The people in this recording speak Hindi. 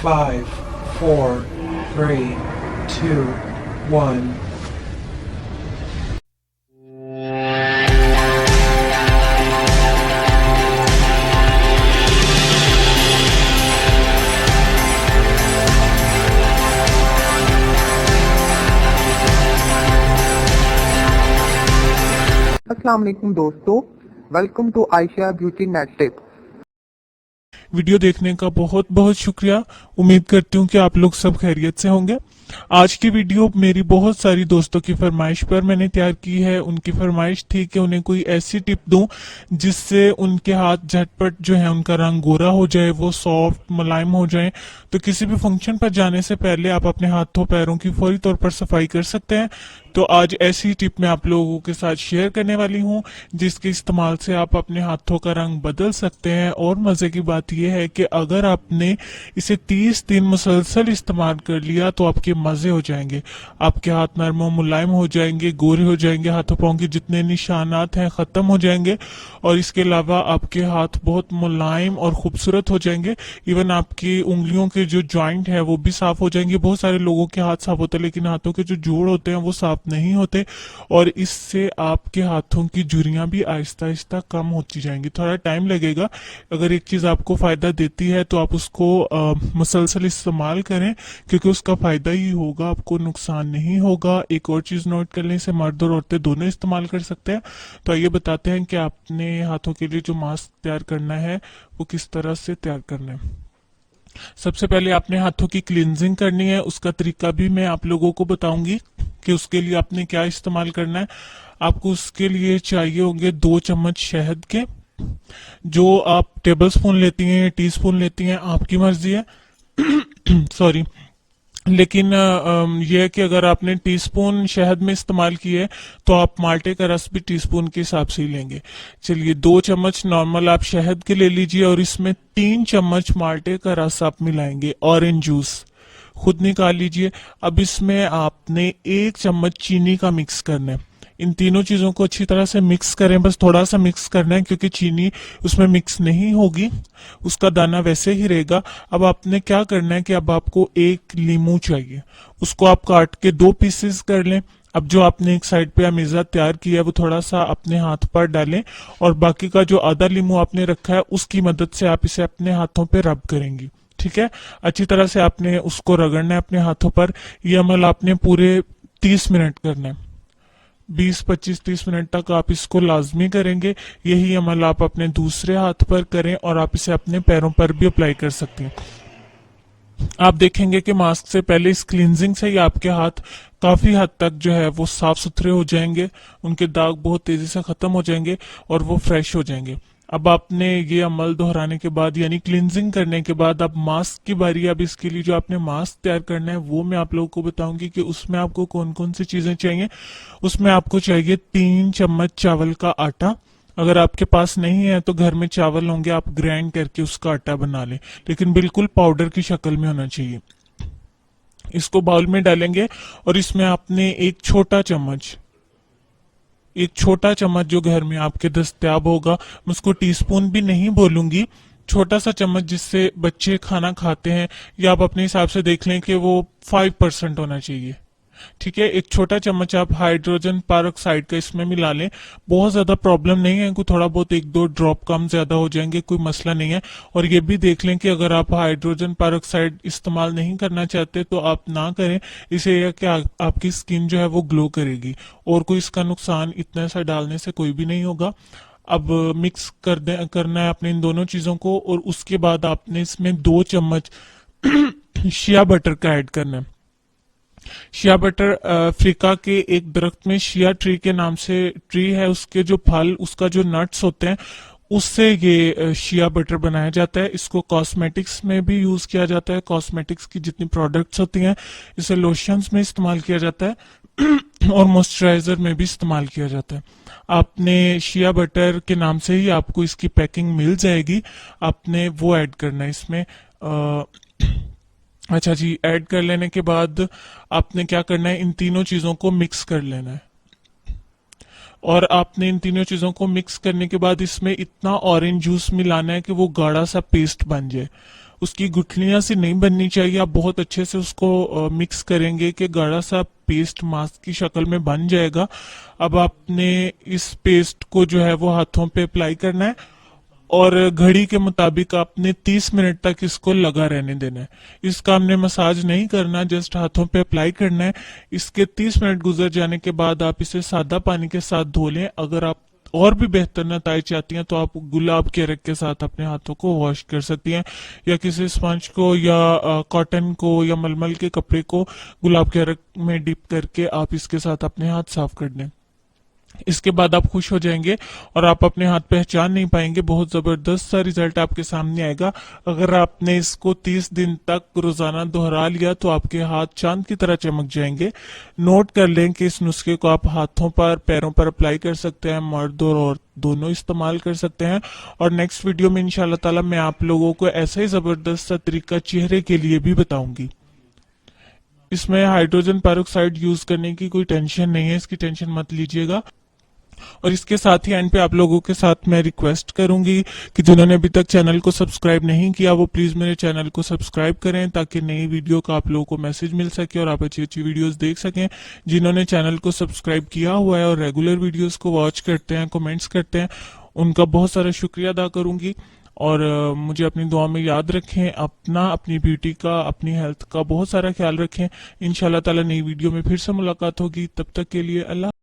5, 4, 3, 2, 1. अस्सलाम वालेकुम दोस्तों, welcome to Ayesha beauty net tip. Video देखने का बहुत बहुत शुक्रिया। उम्मीद करती हूँ कि आप लोग सब खैरियत से होंगे। आज की वीडियो मेरी बहुत सारी दोस्तों की फरमाइश पर मैंने तैयार की है। उनकी फरमाइश थी कि उन्हें कोई ऐसी टिप दूं जिससे उनके हाथ झटपट जो है उनका रंग गोरा हो जाए, वो सॉफ्ट मुलायम हो जाए। तो किसी भी फंक्शन पर जाने से पहले आप अपने हाथों पैरों की फौरी तौर पर सफाई कर सकते हैं। तो आज ऐसी टिप मैं आप लोगों के साथ शेयर करने वाली हूँ जिसके इस्तेमाल से आप अपने हाथों का रंग बदल सकते हैं। और मजे की बात यह है कि अगर आपने इसे 30 दिन मुसलसल इस्तेमाल कर लिया तो आपके मजे हो जाएंगे। आपके हाथ नरम और मुलायम हो जाएंगे, गोरे हो जाएंगे, हाथों पांव के जितने निशानात हैं खत्म हो जाएंगे। और इसके अलावा आपके हाथ बहुत मुलायम और खूबसूरत हो जाएंगे। इवन आपकी उंगलियों के जो जॉइंट है वो भी साफ हो जाएंगे। बहुत सारे लोगों के हाथ साफ होते हैं लेकिन हाथों के जो जोड़ होते हैं वो साफ नहीं होते। और इससे आपके हाथों की झुर्रियां भी आहिस्ता आहिस्ता कम होती जाएंगी। थोड़ा टाइम लगेगा। अगर एक चीज आपको फायदा देती है तो आप उसको मुसलसल इस्तेमाल करें, क्योंकि उसका फायदा ही होगा, आपको नुकसान नहीं होगा। एक और चीज नोट कर लें, इसे मर्द और औरतें दोनों इस्तेमाल कर सकते हैं। तो आइए बताते हैं कि आपने हाथों के लिए जो मास्क तैयार करना है वो किस तरह से तैयार करना है। सबसे पहले आपने हाथों की क्लींजिंग करनी है। उसका तरीका भी मैं आप लोगों को बताऊंगी कि उसके लिए आपने क्या इस्तेमाल करना है। आपको उसके लिए चाहिए होंगे 2 चम्मच शहद के। जो आप टेबल स्पून लेती हैं या टी स्पून लेती हैं आपकी मर्जी है। सॉरी, लेकिन यह है कि अगर आपने टीस्पून शहद में इस्तेमाल किए तो आप माल्टे का रस भी टीस्पून के हिसाब से ही लेंगे। चलिए 2 चम्मच नॉर्मल आप शहद के ले लीजिए और इसमें 3 चम्मच माल्टे का रस आप मिलाएंगे। ऑरेंज जूस खुद निकाल लीजिए। अब इसमें आपने 1 चम्मच चीनी का मिक्स करना है। इन तीनों चीजों को अच्छी तरह से मिक्स करें, बस थोड़ा सा मिक्स करना है क्योंकि चीनी उसमें मिक्स नहीं होगी, उसका दाना वैसे ही रहेगा। अब आपने क्या करना है कि अब आपको 1 लीमू चाहिए, उसको आप काट के 2 पीसेस कर लें। अब जो आपने एक साइड पे अमीजा तैयार किया है वो थोड़ा सा अपने हाथ पर डालें और बाकी का जो आधा लीमू आपने रखा है उसकी मदद से आप इसे अपने हाथों पे रब करेंगी। ठीक है, अच्छी तरह से आपने उसको रगड़ना है अपने हाथों पर। यह अमल आपने पूरे 30 मिनट करना है। 20-25-30 मिनट तक आप इसको लाजमी करेंगे। यही अमल आप अपने दूसरे हाथ पर करें और आप इसे अपने पैरों पर भी अप्लाई कर सकते हैं। आप देखेंगे कि मास्क से पहले इस क्लींजिंग से ही आपके हाथ काफी हद तक जो है वो साफ सुथरे हो जाएंगे, उनके दाग बहुत तेजी से खत्म हो जाएंगे और वो फ्रेश हो जाएंगे। अब आपने ये अमल दोहराने के बाद यानी क्लींजिंग करने के बाद अब मास्क की बारी। अब इसके लिए जो आपने मास्क तैयार करना है वो मैं आप लोगों को बताऊंगी कि उसमें आपको कौन कौन सी चीजें चाहिए। उसमें आपको चाहिए 3 चम्मच चावल का आटा। अगर आपके पास नहीं है तो घर में चावल होंगे, आप ग्राइंड करके उसका आटा बना लें, लेकिन बिल्कुल पाउडर की शक्ल में होना चाहिए। इसको बाउल में डालेंगे और इसमें आपने एक छोटा चम्मच जो घर में आपके दस्तयाब होगा, मैं उसको टीस्पून भी नहीं बोलूंगी, छोटा सा चम्मच जिससे बच्चे खाना खाते हैं, या आप अपने हिसाब से देख लें कि वो 5% होना चाहिए। ठीक है, एक छोटा चम्मच आप हाइड्रोजन पेरोक्साइड का इसमें मिला लें। बहुत ज्यादा प्रॉब्लम नहीं है, कोई थोड़ा बहुत 1-2 ड्रॉप कम ज्यादा हो जाएंगे, कोई मसला नहीं है। और ये भी देख लें कि अगर आप हाइड्रोजन पेरोक्साइड इस्तेमाल नहीं करना चाहते तो आप ना करें। इसे यह कि आपकी स्किन जो है वो ग्लो करेगी और कोई इसका नुकसान इतना सा डालने से कोई भी नहीं होगा। अब मिक्स करना है आपने इन दोनों चीजों को और उसके बाद आपने इसमें 2 चम्मच शिया बटर का ऐड करना है। शिया बटर अफ्रीका के एक दरख्त में शिया ट्री के नाम से ट्री है, उसके जो फल, उसका जो नट्स होते हैं उससे ये शिया बटर बनाया जाता है। इसको कॉस्मेटिक्स में भी यूज किया जाता है। कॉस्मेटिक्स की जितनी प्रोडक्ट्स होती हैं इसे लोशंस में इस्तेमाल किया जाता है और मॉइस्चराइजर में भी इस्तेमाल किया जाता है। आपने शिया बटर के नाम से ही आपको इसकी पैकिंग मिल जाएगी। आपने वो ऐड करना है इसमें। अच्छा जी, ऐड कर लेने के बाद आपने क्या करना है, इन तीनों चीजों को मिक्स कर लेना है। और आपने इन तीनों चीजों को मिक्स करने के बाद इसमें इतना ऑरेंज जूस मिलाना है कि वो गाढ़ा सा पेस्ट बन जाए। उसकी गुठलियां सी नहीं बननी चाहिए। आप बहुत अच्छे से उसको मिक्स करेंगे कि गाढ़ा सा पेस्ट मास्क की शक्ल में बन जाएगा। अब आपने इस पेस्ट को जो है वो हाथों पे अप्लाई करना है और घड़ी के मुताबिक आपने 30 मिनट तक इसको लगा रहने देना है। इसका हमने मसाज नहीं करना, जस्ट हाथों पे अप्लाई करना है। इसके 30 मिनट गुजर जाने के बाद आप इसे सादा पानी के साथ धो लें। अगर आप और भी बेहतर नताइज चाहती हैं तो आप गुलाब के रंग के साथ अपने हाथों को वॉश कर सकती हैं, या किसी स्पंज को या कॉटन को या मलमल के कपड़े को गुलाब के रंग में डिप करके आप इसके साथ अपने हाथ साफ कर दें। इसके बाद आप खुश हो जाएंगे और आप अपने हाथ पहचान नहीं पाएंगे। बहुत जबरदस्त सा रिजल्ट आपके सामने आएगा। अगर आपने इसको 30 दिन तक रोजाना दोहरा लिया तो आपके हाथ चांद की तरह चमक जाएंगे। नोट कर लें कि इस नुस्खे को आप हाथों पर, पैरों पर अप्लाई कर सकते हैं, मर्द और औरत दोनों इस्तेमाल कर सकते हैं। और नेक्स्ट वीडियो में इंशाल्लाह ताला मैं आप लोगों को ऐसा ही जबरदस्त सा तरीका चेहरे के लिए भी बताऊंगी। इसमें हाइड्रोजन पेरोक्साइड यूज करने की कोई टेंशन नहीं है, इसकी टेंशन मत लीजिएगा। और इसके साथ ही एंड पे आप लोगों के साथ मैं रिक्वेस्ट करूंगी कि जिन्होंने अभी तक चैनल को सब्सक्राइब नहीं किया वो प्लीज मेरे चैनल को सब्सक्राइब करें, ताकि नई वीडियो का आप लोगों को मैसेज मिल सके और आप अच्छी अच्छी वीडियोस देख सकें। जिन्होंने चैनल को सब्सक्राइब किया हुआ है और रेगुलर वीडियोस को वॉच करते हैं, कमेंट्स करते हैं, उनका बहुत सारा शुक्रिया अदा करूंगी। और मुझे अपनी दुआ में याद रखें। अपनी ब्यूटी का, अपनी हेल्थ का बहुत सारा ख्याल रखें। इंशाल्लाह ताला नई वीडियो में फिर से मुलाकात होगी। तब तक के लिए अल्लाह।